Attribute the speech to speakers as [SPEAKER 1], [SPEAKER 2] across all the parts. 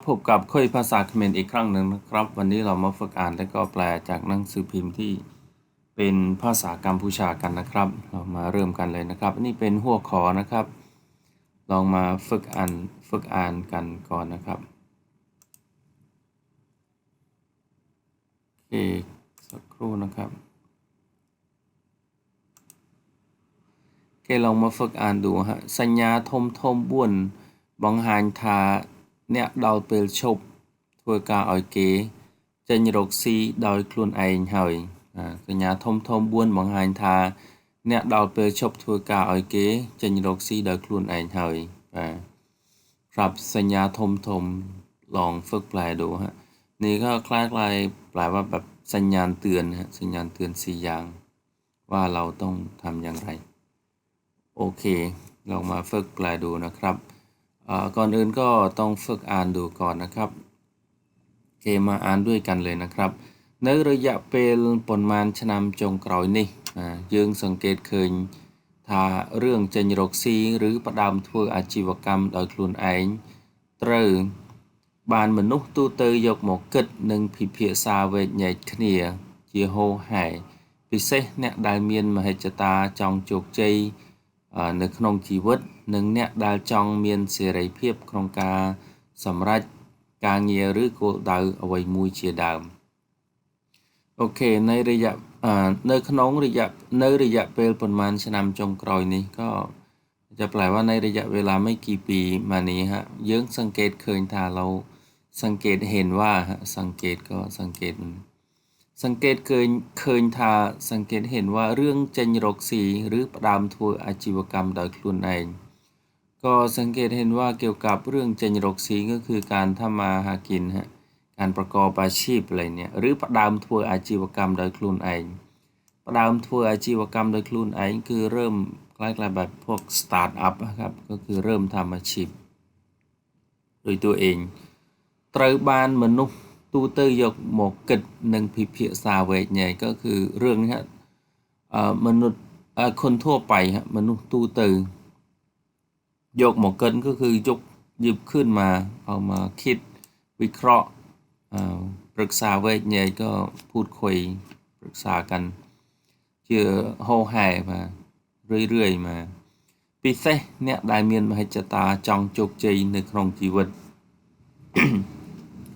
[SPEAKER 1] พบกับคุยภาษาเขมรอีกครั้งหนึ่งนะครับวันนี้เรามาฝึกอ่านและก็แปลจากหนังสือพิมพ์ที่เป็นภาษากัมพูชากันนะครับเรามาเริ่มกันเลยนะครับนี่เป็นหัวข้อนะครับลองมาฝึกอ่านกันก่อนนะครับโอเคสักครู่นะครับโอเคลองมาฝึกอ่านดูฮะสัญญาធំ4បង្ហាញថាអ្នកដល់ពេលឈប់ធ្វើការឲ្យគេចេញរកស៊ីដោយខ្លួនឯងហើយសញ្ញាធំ4បង្ហាញថាអ្នកដល់ពេលឈប់ធ្វើការឲ្យគេចេញរកស៊ីដោយខ្លួនឯងហើយបាទប្រាប់សញ្ញាធំลองฝึกแปลดูฮะนี่ก็คล้ายๆแปลว่าแบบสัญญาณเตือนฮะสัญญาณเตือน4อย่างว่าเราต้องทำอย่างไรโอเคลองมาฝึกแปลดูนะครับก่อนอื่นก็ต้องฝึกอ่านดูก่อนนะครับโอเคมาอ่านด้วยกันเลยนะครับในระยะពេលប៉ុន្មានឆ្នាំចុងក្រោយនេះយើងសង្កេតឃើញថារឿងចេញរកស៊ីឬផ្ដើមធ្វើអាជីវកម្មដោយខ្លួនឯងត្រូវបានមនុស្សទូទៅយកមកគិតនិងពិភាក្សាវែកញែកគ្នាជាហូរហែពិសេសអ្នកដែលមានមហិច្ឆតាចង់ជោគជ័យនៅក្នុងជីវិតនិងអ្នកដែលចង់មានសេរីភាពក្នុងការសម្រេចការងារឬគោលដៅអ្វីមួយជាដើមអូខេនៅក្នុងរយៈពេលប៉ុន្មានឆ្នាំចុងក្រោយនេះក៏จะแปลว่าในระยะเวลาไม่กี่ปีมานี้ฮะយើងសង្កេតឃើញថាเราសង្កេតเห็นว่าសង្កេតก็សង្កេតសង្កេតឃើញថាសង្កេតเห็นว่าរឿងចេញរកស៊ីឬផ្ដើមធ្វើអាជីវកម្មដោយខ្លួនឯងก็สังเกตเห็นว่าเกี่ยวกับเรื่องចេញរកស៊ីก็คือการทำมาหากินฮะการประกอบอาชีพอะไรเนี่ยหรือផ្ដើមធ្វើអាជីវកម្មដោយខ្លួនឯងផ្ដើមធ្វើអាជីវកម្មដោយខ្លួនឯងคือเริ่มคล้ายๆแบบพวก start up ครับก็คือเริ่มทำอาชีพโดยตัวเองត្រូវបានមនុស្សទូទៅយកមកគិតនិងពិភាក្សាវែកញែកก็คือเรื่องนี้ฮะมนุษย์คนทั่วไปฮะมนุษย์ទូទៅยกមកកិនก็คือยกหยิบขึ้นมาเอามาคิดวิเคราะห์ปรึกษาវែកញែកก็พูดคุยปรึกษากันជាហូរហែมาเรื่อยๆมาពិសេសអ្នកដែលមានមហិច្ឆតាចង់ជោគជ័យនៅក្នុងជីវិត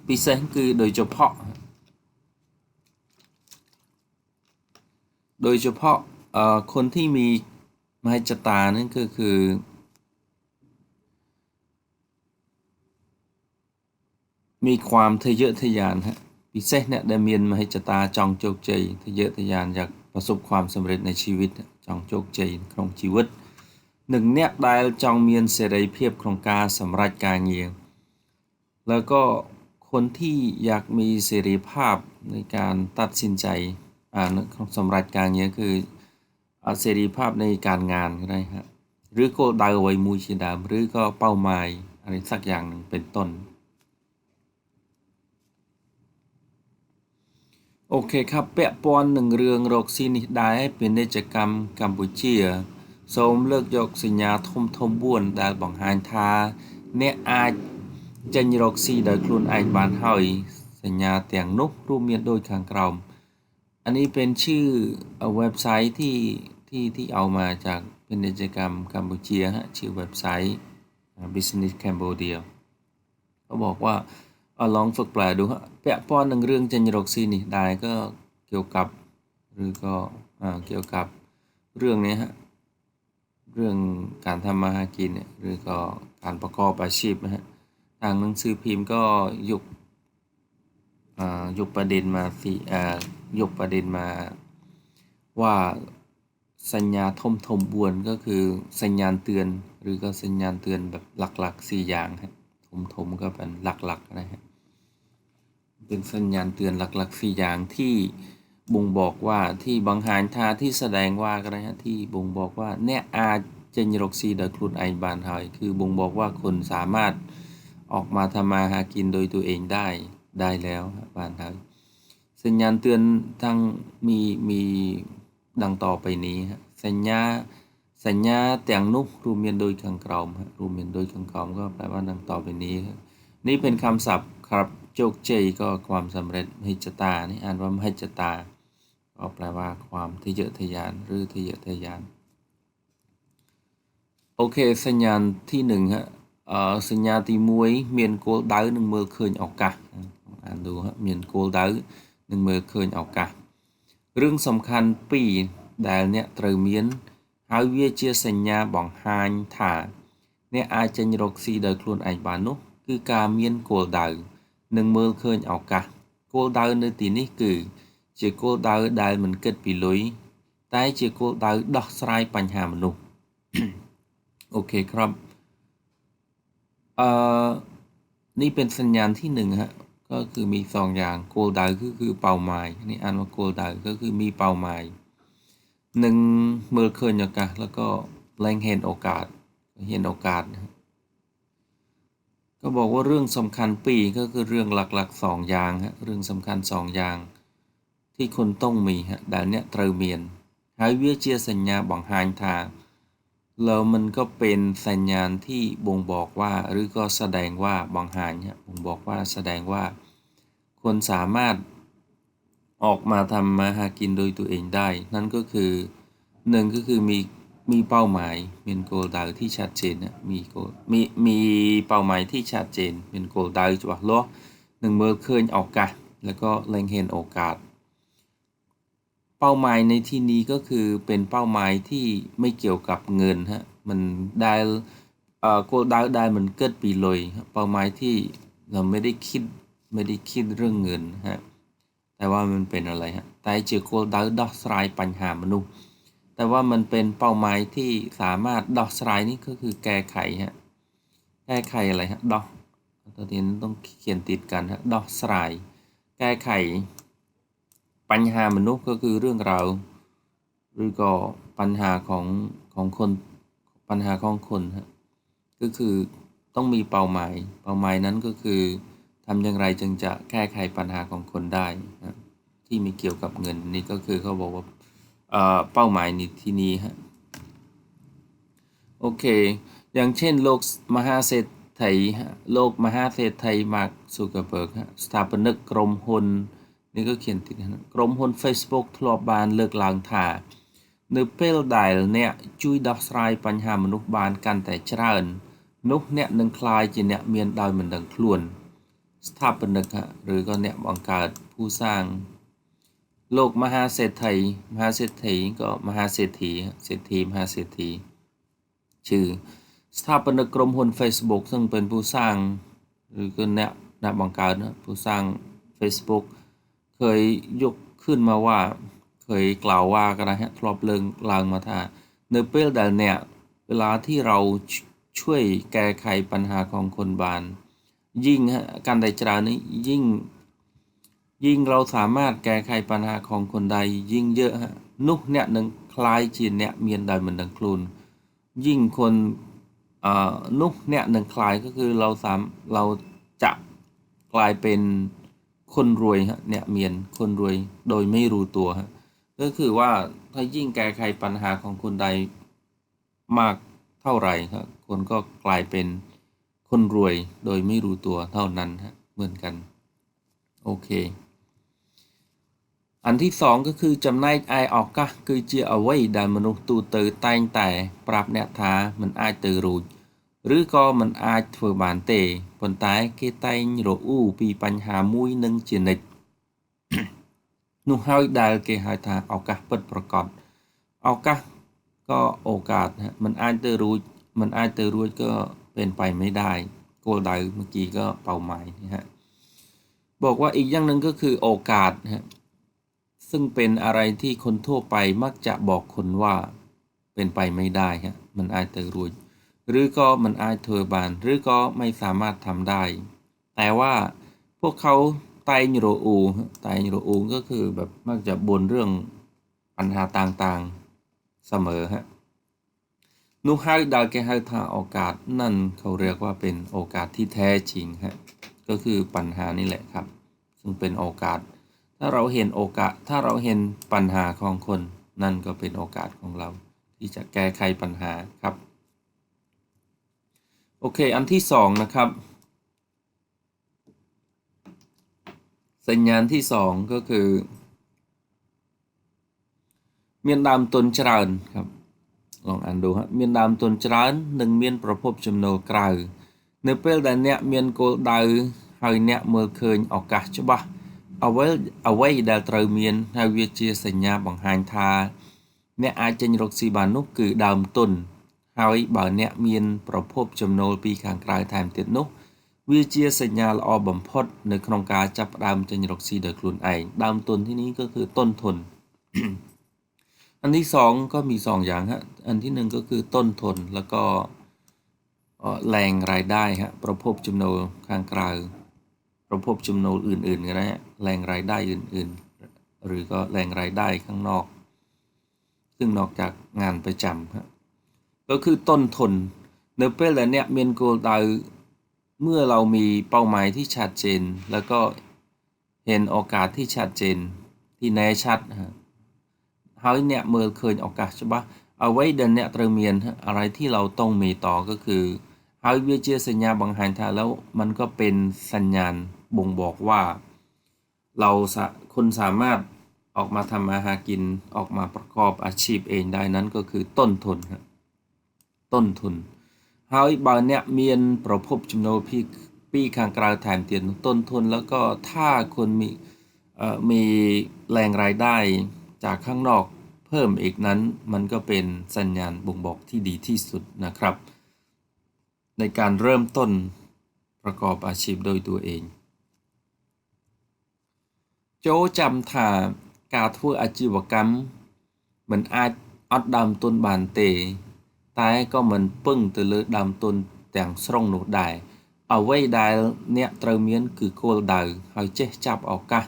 [SPEAKER 1] ពិសេសគឺโดยเฉพาะคนที่มีมหិច្ឆតាนั่นก็คือมีความทะเยอทะยานฮะពិសេសអ្នកដែលមានមហិច្ឆតាចង់ជោគជ័យทะเยอทะยานอยากประสบความสำเร็จในชีวิตចង់ជោគជ័យក្នុងជីវិតនិងអ្នកដែលចង់មានសេរីភាពក្នុងការសម្រេចការងារแล้วก็คนที่อยากมีเสรีภาพในการตัดสินใจសម្รេចការងារคือเสรีภาพในการงานก็ได้ฮะหรือគោលដៅអ្វីមួយជាដើមឬក៏เป้าหมายอะไรสักอย่างนึงเป็นต้นโอเคครับពាក់ព័ន្ធនឹងរឿងរកស៊ីនេះដែរពាណិជ្ជកម្មកម្ពុជាសូមលើកយកសញ្ញាធំ4ដែលបង្ហាញថាអ្នកអាចចេញរកស៊ីដោយខ្លួនឯងបានហើយសញ្ញាទាំងនោះរួមមានដូចខាงក្រោមอันนี้เป็นชื่อเว็บไซต์ที่เอามาจากពាណិជ្ជកម្មកម្ពុជាฮะชื่อเว็บไซต์ Business Cambodia เขาบอกว่าลองฝึกแปลดูฮะពាក់ព័ន្ធនឹងរឿងចេញរកស៊ីនេះដែរก็เกี่ยวกับឬก็เกี่ยวกับเรื่องนี้ฮะเรื่องการทำมาหากินเนี่ยหรือก็การประกอบอาชีพนะฮะทางหนังสือพิมพ์ก็ยกประเด็นมาว่าสัญญาธมบวนก็คือสัญญาณเตือนหรือก็สัญญาณเตือนแบบหลักๆ4อย่างครับธมก็เป็นหลักๆนะฮะเป็นสัญญาณเตือนหลักๆ4อย่างที่บ่งบอกว่าที่បង្ហាញថាที่แสดงว่าก็ได้ฮะที่บ่งบอกว่าអ្នកអាចចេញរកស៊ីដោយខ្លួនឯងបានហើយคือบ่งบอกว่าคนสามารถออกมาทำมาหากินโดยตัวเองได้แล้วบ้านไทยสัญญาณเตือนทั้งมีดังต่อไปนี้ฮะสัญญาแต่งนุกรูเมียนโดยขังกรอมฮะรูเมียนโดยขังกรอมก็แปลว่าดังต่อไปนี้ นี่เป็นคำศัพท์ครับโชคชัยก็ความสำเร็จมหิจตานี่อ่านว่ามหิจตาก็แปลว่าความทะเยอทะยานหรือทะเยอทะยานโอเคสัญญาณที่หนึ่งฮะสัญญาณទី1មានគោលដៅនឹងមើលឃើញឱកាសអានดูฮะមានគោលដៅនឹងមើលឃើញឱកាសរឿងសំខាន់ពីរដែលអ្នកត្រូវមានហើយវាជាសញ្ញាបង្ហាញថាអ្នកអាចចេញរកស៊ីដោយខ្លួនឯងបាននោះគឺការមានគោលដៅនិងមើលឃើញឱកាសគោលដៅនៅទីនេះគឺជាគោលដៅដែលមិនគិតពីលុយតែជាគោលដៅដោះស្រាយបញ្ហាមនុស្ស โอเคครับนี่เป็นสัญญาณที่หนึ่งฮะก็คือมีสองอย่างโกลดาวก็คือเป้าหมายนี่อ่านว่าโกลดาวก็คือมีเป้าหมายหนึ่งเมื่อคืนอย่างกันแล้วก็แรงเห็นโอกาสนะก็บอกว่าเรื่องสำคัญปีก็คือเรื่องหลักๆสองอย่างฮะเรื่องสำคัญสองอย่างที่คนต้องมีฮะแต่เนี้ยត្រូវមានហើយវាជាសញ្ញាបង្ហាញថាแล้วมันก็เป็นสัญญาณที่บ่งบอกว่าหรือก็แสดงว่าបង្ហាញบ่งบอกว่าแสดงว่าคนสามารถออกมาทำมาหากินโดยตัวเองได้นั่นก็คือหนึ่งก็คือมีเป้าหมายเป็นโกลดาวที่ชัดเจนนะมีเป้าหมายที่ชัดเจนเป็นโกลดาวច្បាស់លាស់នឹងមើលឃើញឱកាសแล้วก็เล็งเห็นโอกาสเป้าหมายในที่นี้ก็คือเป็นเป้าหมายที่ไม่เกี่ยวกับเงินฮะมันได้โกลดาวได้มันเกิดปีเลยเป้าหมายที่เราไม่ได้คิดเรื่องเงินฮะแต่ว่ามันเป็นอะไรฮะแต่เจอโกลดาวដោះស្រាយបញ្ហាមនុស្សแต่ว่ามันเป็นเป้าหมายที่สามารถដោះស្រាយนี่ก็คือแก้ไขฮะแก้ไขอะไรฮะដោះตอนนี้ต้องเขียนติดกันฮะដោះស្រាយแก้ไขปัญหามนุษย์ก็คือเรื่องราวหรือก็ปัญหาของคนปัญหาของคนฮะก็คือต้องมีเป้าหมายนั้นก็คือทำอย่างไรจึงจะแก้ไขปัญหาของคนได้นะที่มีเกี่ยวกับเงินนี่ก็คือเขาบอกว่าเป้าหมายในที่นี้ฮะโอเคอย่างเช่นโลกมหาเศรษฐีโลกมหาเศรษฐีมาร์คซูเกอร์เบิร์กสถาปนิกกรมหุ้นนี่ก็เขียนติดนะกรมหุ้น Facebook ធ្លាប់បានលើកឡើងថានៅពេលដែលអ្នកជួយដោះស្រាយបញ្ហាមនុស្សបានកាន់តែច្រើននោះអ្នកនឹងក្លាយជាអ្នកមានដោយមិនដឹងខ្លួនស្ថាបនិកឬក៏អ្នកបង្កើតผู้สร้างโลกมหาเศรษฐีก็มหาเศรษฐีมหาเศรษฐีชื่อสถาปนิกกรมหุ้น Facebook ซึ่งเป็นผู้สร้างหรือก็អ្នកបង្កើតผู้สร้าง Facebook เคยยกขึ้นมาว่าเคยกล่าวว่ากันนะฮะทลอบเลิงลางมาท่าในเปลแต่เนี่ยเวลาที่เราช่วยแก้ไขปัญหาของคนบานยิ่งฮะการใดจรานี้ยิ่งเราสามารถแก้ไขปัญหาของคนใดยิ่งเยอะฮะนุกเนี่ยหนึ่งคล้ายจีนเนี่ยเมียนใดเหมือนดังคลูนยิ่งคนนุกเนี่ยหนึ่งคล้ายก็คือเราจะกลายเป็นคนรวยฮะเนี่ยเมียนคนรวยโดยไม่รู้ตัวฮะก็คือว่าถ้ายิ่งแก้ไขปัญหาของคนใดมากเท่าไหร่ครับคนก็กลายเป็นคนรวยโดยไม่รู้ตัวเท่านั้นฮะเหมือนกันโอเคอันที่สองก็คือจำแนกไอออกก็คือเจียเอาไว้ដែលមនុស្សទូទៅតែងតែប្រាប់អ្នកថាมันអាចទៅរួចឬក៏มันអាចធ្វើបានទេប៉ុន្តែគេតែងរអ៊ូពីបញ្ហាមួយនឹងជានិច្ចនោះហើយដែលគេហៅថាឱកាសពិតប្រាកដឱកាសก็โอกาสฮะมันអាចទៅរួចก็เป็นไปไม่ได้គោលដៅเมื่อกี้ก็เป้าหมายนะฮะบอกว่าอีกอย่างหนึ่งก็คือโอกาสฮะซึ่งเป็นอะไรที่คนทั่วไปมักจะบอกคนว่าเป็นไปไม่ได้ฮะมันអាចទៅរួចหรือก็มันអាចធ្វើបានหรือก็ไม่สามารถทำได้แต่ว่าพวกเขาតែងរអ៊ូก็คือแบบมักจะบ่นเรื่องปัญหาต่างๆเสมอฮะนุให้ดาวแกให้ทาโอกาสนั่นเขาเรียกว่าเป็นโอกาสที่แท้จริงฮะก็คือปัญหานี่แหละครับซึ่งเป็นโอกาสถ้าเราเห็นปัญหาของคนนั่นก็เป็นโอกาสของเราที่จะแก้ไขปัญหาครับโอเคอันที่สองนะครับ สัญญาณที่สองก็คือเมียนดามตนจรานครับลองอ่านดูฮะเมียนดามตนจรานหนึ่งเมียนประพบจำนวนกลาวในเปลแต่เนี้ยเมียนโกลดาวให้เนี้ยเมื่อเคยออกกาใช่ปะเอาไว้ได้ตรเมียนให้วิจีสัญญาบังหารทาเนี้ยอาจจะรกสีบานุกคือดามตนให้บ่าเนี้ยเมียนประพบจำนวนปีข้างกลายแถมติดนุกวิจีสัญญาละอบ่มพดในโครงการจับดามจะรกสีโดยคลุนไอดามตนที่นี้ก็คือต้นทุน อันที่สองก็มีสองอย่างฮะอันที่หนึ่งก็คือต้นทุนแล้วก็แหล่งรายได้ฮะประพบจำนวนข้างกลางประพบจำนวนอื่นๆก็ได้แหล่งรายได้อื่นๆหรือก็แหล่งรายได้ข้างนอกซึ่งนอกจากงานประจำฮะก็คือต้นทุนเนื้อเป็นแล้วเนี่ยเมียนโกลดาวเมื่อเรามีเป้าหมายที่ชัดเจนแล้วก็เห็นโอกาสที่ชัดเจนที่แน่ชัดฮะ ហើយអ្នកមើលឃើញឱកាសច្បាស់អ្វីដែលអ្នកត្រូវមានอะไรที่เราต้องมีต่อก็คือហើយវាជាសញ្ញាបង្ហាញថាแล้วมันก็เป็นสัญญาณบ่งบอกว่าเราคุณสามารถออกมาทำมาหากินออกมาประกอบอาชีพเองได้นั้นก็คือต้นทุนครับต้นทุนហើយបើអ្នកមានប្រភពចំណូលពីខាងក្រៅថែមទៀតต้นทุนแล้วก็ถ้าคุณมีแรงรายได้จากข้างนอกเพิ่มอีกนั้นมันก็เป็นสัญญาณบ่งบอกที่ดีที่สุดนะครับในการเริ่มต้นประกอบอาชีพโดยตัวเองโจจำថាការធ្វើអាជីវកម្មមិនអាចអត់ដើមទុនបានទេតែក៏មិនពឹងទៅលើដើមទុនទាំងស្រុងនោះដែរអ្វីដែលអ្នកត្រូវមានគឺគោលដៅហើយចេះចាប់ឱកាស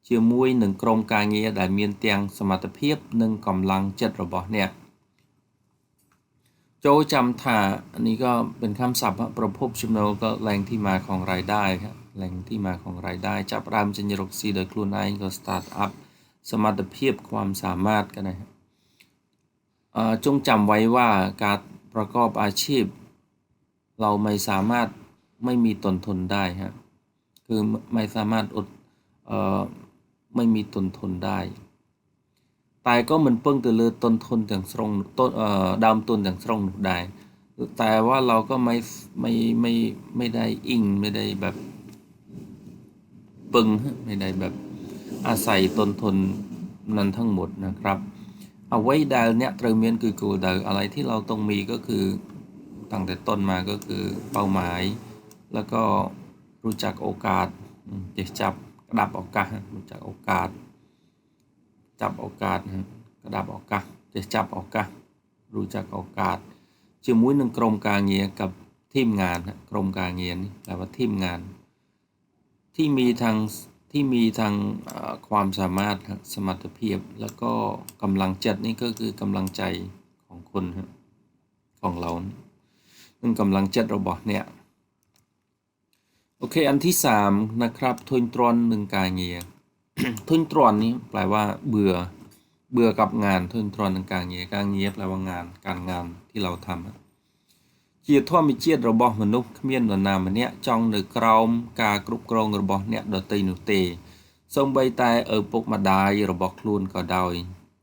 [SPEAKER 1] ជាមួយនឹងក្រុមការងារដែលមានទាំងសមត្ថភាពនិងកម្លាំងចិត្តរបស់អ្នកโจจำថាอันนี้ก็เป็นคำศัพท์ประพบจำนวนก็แหล่งที่มาของรายได้ครับแหล่งที่มาของรายได้จับรามจะรกซีโดยครูนายก็สตาร์ทอัพสมรรถภาพความสามารถกันนะครับจงจำไว้ว่าการประกอบอาชีพเราไม่สามารถไม่มีต้นทุนได้ฮะคือไม่สามารถไม่มีต้นทุนได้แต่ก็มันเพิ่งแต่เลือต้นทุนอย่างสรงต้นดาวต้นอย่างสรงได้แต่ว่าเราก็ไม่ได้อิงไม่ได้แบบปึงไม่ได้แบบอาศัยต้นทุนนั้นทั้งหมดนะครับเอาไว้ดาวเนี้ยเตรียมเมียนคือกูดาวอะไรที่เราต้องมีก็คือตั้งแต่ต้นมาก็คือเป้าหมายแล้วก็รู้จักโอกาสจะจับกระดับโอกาสรู้จักโอกาสจับโอกาสกระดับโอกาสจะจับโอกาสรู้จักโอกาสជាមួយនឹងក្រុមការងារกับทีมงานក្រុមការងារនេះแปลว่าทีมงานที่มีทางความสามารถสมรรถภาพแล้วก็กำลังใจนี่ก็คือกำลังใจของคนของเราซึ่งกำลังใจរបស់เนี่ยโอเคอันที่3นะครับทุนตรอนหนึ่งการเงียทุนตรอนนี้แปลว่าเบื่อกับงานทุนตรอนหนึ่งการเงียแปลว่างานการงานที่เราทำជាធម្មជាតិរបស់មនុស្សគ្មាននរណាម្នាក់ចង់នៅក្រោមការគ្រប់គ្រងរបស់អ្នកដទៃនោះទេសូម្បីតែឪពុកម្ដាយរបស់ខ្លួនក៏ដោយ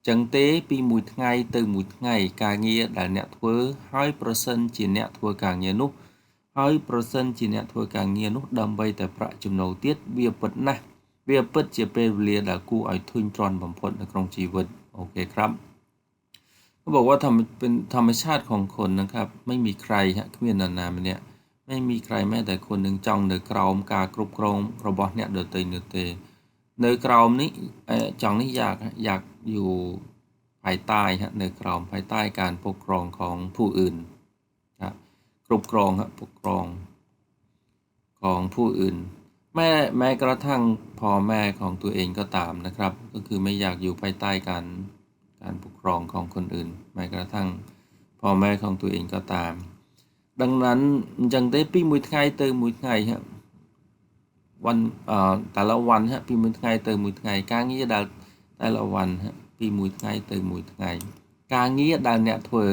[SPEAKER 1] ចឹងទេពីមួយថ្ងៃទៅមួយថ្ងៃការងារដែលអ្នកធ្វើហើយប្រសិនជាអ្នកធ្វើការងារនោះដើម្បីតែប្រាក់ចំណូលទៀតវាពិតជាពេលវេលាដែលគួរឲ្យធុញទ្រាន់បំផុតនៅក្នុងជីវិតអូខេครับเขาบอกว่าเป็นธรรมชาติของคนนะครับไม่มีใครគ្មាននរណាម្នាក់ไม่มีใครแม้แต่คนหนึ่งចង់នៅក្រោមការគ្រប់គ្រងរបស់អ្នកដទៃនោះទេនៅក្រោមនេះចង់នេះอยากอยู่ภายใต้នៅក្រោមภายใต้การปกครองของผู้อื่นครับគ្រប់គ្រងปกครองของผู้อื่นแม้กระทั่งพ่อแม่ของตัวเองก็ตามนะครับก็คือไม่อยากอยู่ภายใต้การปกครองของคนอื่นแม้กระทั่งพ่อแม่ของตัวเองก็ตามดังนั้นจังได้ពីមួយថ្ងៃទៅមួយថ្ងៃวันแต่ละวันពីមួយថ្ងៃទៅមួយថ្ងៃការងារដែលតែละวันពីមួយថ្ងៃទៅមួយថ្ងៃការងារដែលអ្នកធ្វើ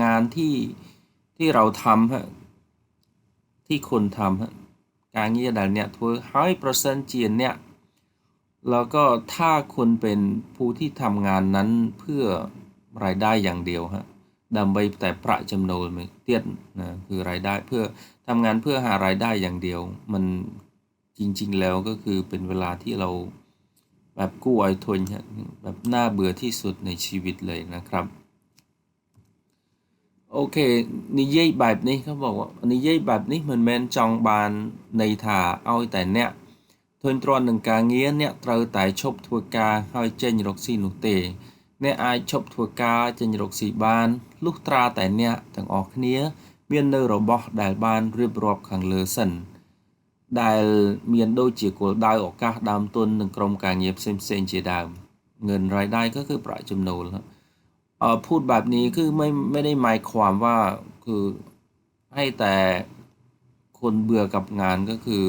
[SPEAKER 1] งานที่เราทำที่คนทำ การเงี้ยได้เนี่ยทั่วให้เปอร์เซ็นต์จีนเนี่ยแล้วก็ถ้าคุณเป็นผู้ที่ทำงานนั้นเพื่อรายได้อย่างเดียวฮะดำไปแต่ประจำนวนไม่เตี้ยนะคือรายได้เพื่อทำงานเพื่อหารายได้อย่างเดียวมันจริงๆแล้วก็คือเป็นเวลาที่เราแบบกู้ไอ้ทุนแบบน่าเบื่อที่สุดในชีวิตเลยนะครับโอเคនិយាយបែបនេះเขาบอกว่าនិយាយបែបនេះមិនមែនចង់បានន័យថាឲ្យតែអ្នកធុញទ្រាន់នឹងការងារអ្នកត្រូវតែឈប់ធ្វើការហើយចេញរកស៊ីនោះទេអ្នកអាចឈប់ធ្វើការចេញរកស៊ីបានលុះត្រាតែអ្នកទាំងអស់គ្នាមាននៅរបស់ដែលបានរៀបរាប់ខាងលើសិនដែលមានដូចជាគោលដៅឱកាសដើមទុននិងក្រុមការងារផ្សេងៗជាដើមเงินรายได้ก็คือប្រាក់ចំណូលพูดแบบนี้คือไม่ได้หมายความว่าคือให้แต่คนเบื่อกับงานก็คือ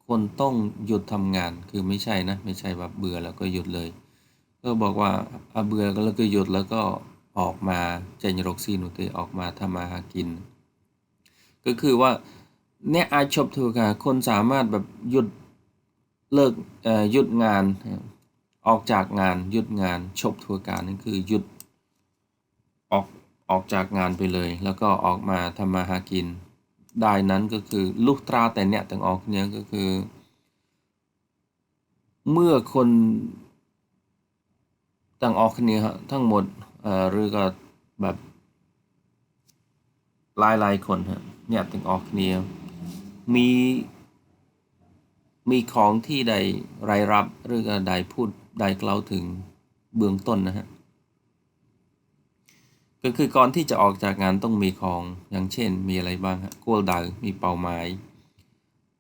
[SPEAKER 1] คนต้องหยุดทำงานคือไม่ใช่นะไม่ใช่แบบเบื่อแล้วก็หยุดเลยก็บอกว่าเบื่อแล้วก็หยุดแล้วก็ออกมาเจนรกซีนุเตออกมาทำมาหากินก็คือว่าเนี่ยอาชอบถือค่ะคนสามารถแบบหยุดเลิกหยุดงานออกจากงานหยุดงานชบทัวการนั่นคือหยุดออกออกจากงานไปเลยแล้วก็ออกมาทำมาหากินได้นั้นก็คือลูกตราแต่เนี่ยต่างออกเนี้ยก็คือเมื่อคนต่างออกเนี้ยทั้งหมดหรือก็แบบหลายๆคนฮะเนี่ยต่างออกเนี้ยมีมีของที่ใดรายรับหรือก็ใดพูดใดกล่าวถึงเบื้องต้นนะฮะก็คือก่อนที่จะออกจากงานต้องมีของอย่างเช่นมีอะไรบ้างฮะโกลดาวมีเป้าหมาย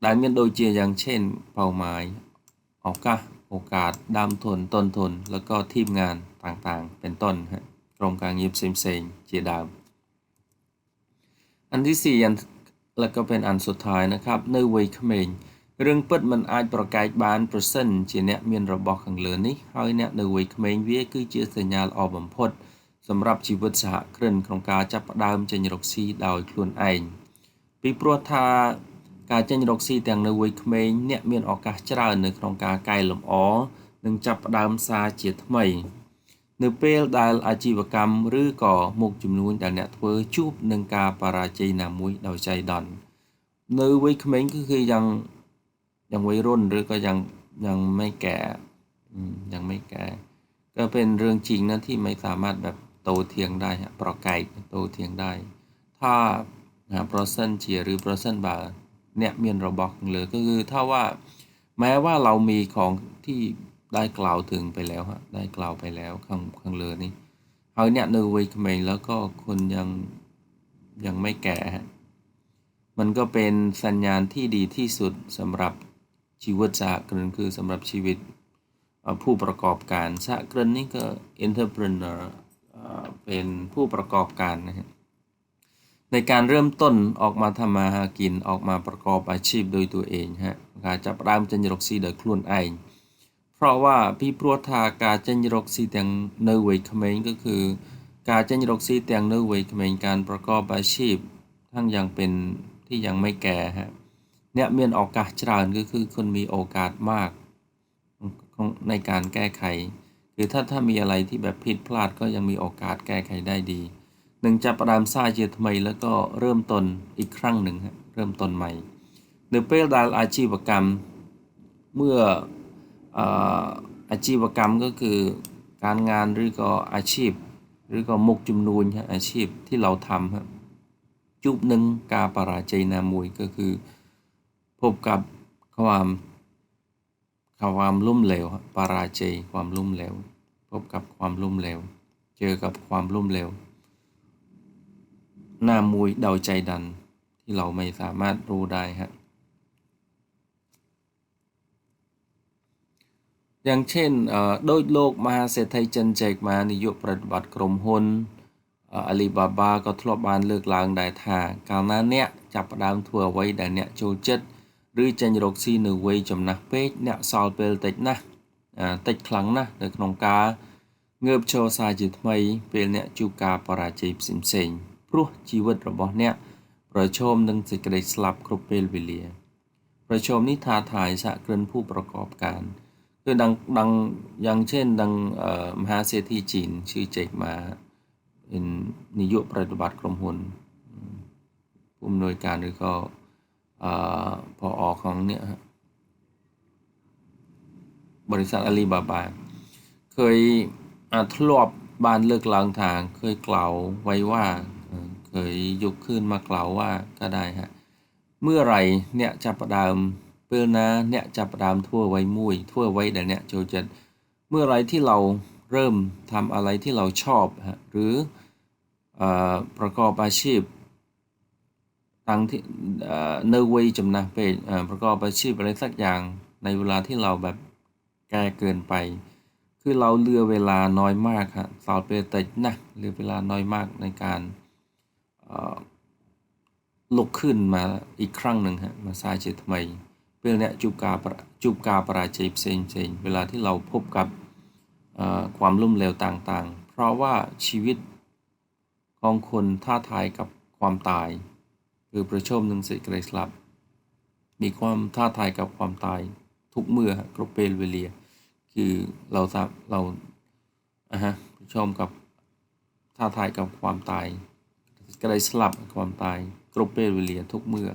[SPEAKER 1] ได้เมียนโดยเจียอย่างเช่นเป้าหมายโอกาสดำทุนต้นทุนแล้วก็ทีมงานต่างๆเป็นต้นฮะกรมการเงียบเซมเจียดาวอันที่4แล้วก็เป็นอันสุดท้ายนะครับในวัยเขมรเรื่องពិតมันអាចប្រកែកបានប្រសិនជាអ្នកមានរបស់ខាងលើនេះហើយអ្នកនៅវ័យក្មេងវាគឺជាសញ្ញាល្អបំផុតសម្រាប់ជីវិតសហគ្រិនក្នុងការចាប់ផ្ដើមចេញរកស៊ីដោយខ្លួនឯងពីព្រោះថាការចេញរកស៊ីទាំងនៅវ័យក្មេងអ្នកមានឱកាសច្រើននៅក្នុងការកែលម្អនិងចាប់ផ្ដើមសារជាថ្មីនៅពេលដែលអាជីវកម្មឬក៏មុខជំនួញដែលអ្នកធ្វើជួបនឹងការបរាជ័យណាមួយដោយចៃដន្យនៅវ័យក្មេងគឺยังวัยรุ่นหรือก็ยังไม่แก่ยังไม่แก่ก็เป็นเรื่องจริงนะที่ไม่สามารถแบบโตเถียงได้ฮะประไก่โตเถียงได้ถ้าเพราะเส้นเฉียหรือเพราะเส้นบ่าเนี่ยเมียนเราบอกเลยก็คือถ้าว่าแม้ว่าเรามีของที่ได้กล่าวถึงไปแล้วฮะได้กล่าวไปแล้วข้างเลยนี่เอาเนี่ยในวัยเขมรแล้วก็คนยังไม่แก่ฮะมันก็เป็นสัญญาณที่ดีที่สุดสำหรับชีวิตสหกรณ์คือสำหรับชีวิตผู้ประกอบการสหกรณ์นี่ก็ entrepreneur เป็นผู้ประกอบการนะฮะในการเริ่มต้นออกมาทำมาหากินออกมาประกอบอาชีพโดยตัวเองฮะการจับรามจันยรกซีโดยคลุนเองเพราะว่าพี่พรวทาการจันยรกซีแต่งเนวัยเขมรก็คือการจันยรกซีแต่งเนวัยเขมรการประกอบอาชีพทั้งยังเป็นที่ยังไม่แก่ฮะเนี่ยมีโอกาสจราก็คือคนมีโอกาสมากในการแก้ไขคือถ้ามีอะไรที่แบบผิดพลาดก็ยังมีโอกาสแก้ไขได้ดีหนึ่งจะประดามซาเจตใหม่แล้วก็เริ่มต้นอีกครั้งหนึ่งฮะเริ่มต้นใหม่เดเปลดาลอาชีวกรรมเมื่ออาชีวกรรมก็คือการงานหรือก็อาชีพหรือก็มุกจุมนูนอาชีพที่เราทำฮะจุบหนึ่งการปราจัยนามวยก็คือพบกับความล้มเหลวปาราเจความล้มเหลวพบกับความล้มเหลวเจอกับความล้มเหลวหน้ามวยเดาใจดันที่เราไม่สามารถรู้ได้ฮะอย่างเช่นโดยโลกมหาเศรษฐีจันเจกมานิยมปฏิบัติกรมหุนอาลีบาบาก็ทลบบานเลือกลางได้ท่าการนั้นเนี่ยจับดามทัวไว้ได้เนี่ยโจจัดหรือจันยรกซีหนึ่งไว้จำนักเป๊กเนี่ยซอลเปลติดนะติดครั้งนะในขนมกาเงือบโชว์สายจิตไม่เป็นเนี่ยจูกาปราจีบสิมเพราะชีวิตระบบเนี่ยประชมนึงสิกระไดสลับครบเปลวิเลีย ประชมนี้ท้าทายสะเกินผู้ประกอบการคือดังอย่างเช่นดังมหาเศรษฐีจีนชื่อเจกมาเป็นนิยมปฏิบัติกรมหุ้นผู้อำนวยการหรือก็ผอของเนี่ยบริษัทอาลีบาบาเคยทดลอบบ้านเลิกลางทางเคยกล่าวไว้ว่าเคยยกขึ้นมากล่าวว่าก็ได้ฮะเมื่อไหร่เนี่ยจับประดามเปิลนะเนี่ยจับประดามทั่วไว้มุ้ยทั่วไว้แต่เนี่ยโจจะเมื่อไหร่ที่เราเริ่มทำอะไรที่เราชอบฮะหรือประกอบอาชีพตั้งที่เนวัยจำนะไปประกอบอาชีพอะไรสักอย่างในเวลาที่เราแบบแก่เกินไปคือเราเหลือเวลาน้อยมากฮะสาวเปแต่นะเหลือเวลาน้อยมากในการลุกขึ้นมาอีกครั้งหนึ่งฮะมาสร้างชีวิตใหม่เพื่อเนี่ยจูบกาปราชัยเซนเวลาที่เราพบกับความล้มเหลวต่างๆเพราะว่าชีวิตของคนท้าทายกับความตายคือประชมหนึ่งสิเกรสลับมีความท้าทายกับความตายทุกเมื่อกรบเปลเวเลียคือเราประชมกับท้าทายกับความตายก็ได้สลับความตายกรบเปลเวเลียทุกเมื่อ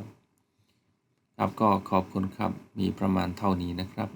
[SPEAKER 1] ครับก็ขอบคุณครับมีประมาณเท่านี้นะครับ